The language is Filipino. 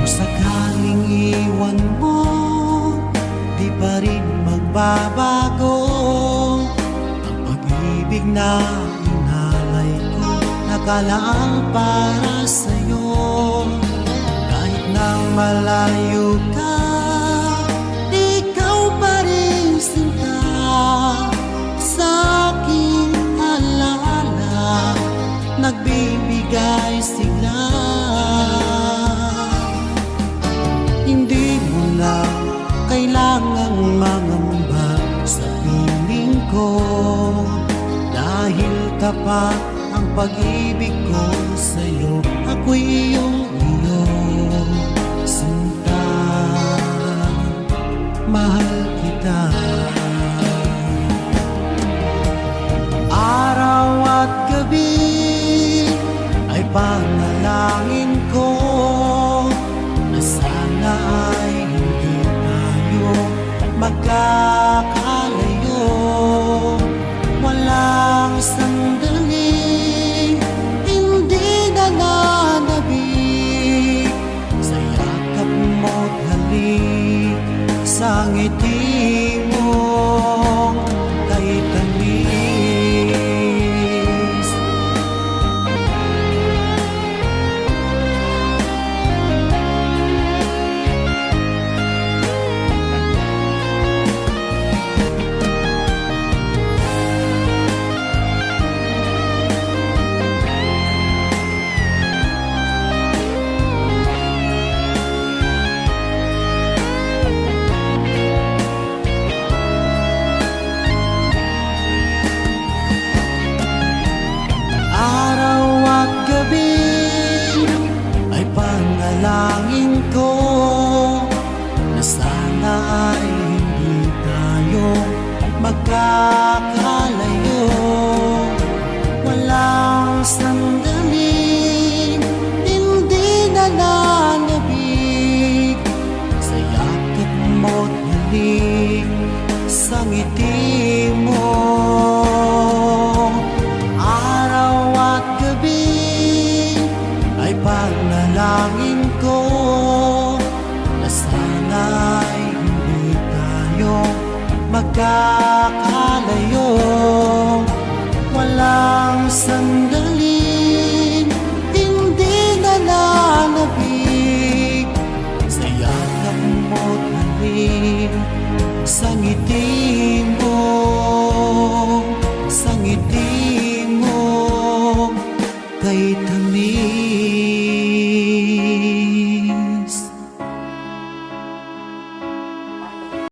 sakaling iwan mo, di pa rin magbabago ang pag-ibig na inalay ko, nakalaang para sa'yo. Kahit nang malayo ka, ikaw pa rin sinta sa aking alaala, nagbibigay sigla. Hindi mo na kailangang mangamba sa piling ko, dahil tapat ang pag-ibig ko sa'yo. Ako'y iyong sinta, mahal kita. Araw at gabi ay panalangin ko na sana ay hindi tayo magkakalayo. Walang sandaling hindi nananabik sa yakap mo't halik, sa ngiti mong kay tamis. Panalangin ko na sana ay hindi tayo magkakalayo. Walang sandaling hindi nananabik sa yakap mo't halik, sa ngiti mo. Araw at gabi ay panalangin ko na sana ay hindi tayo magkakalayo.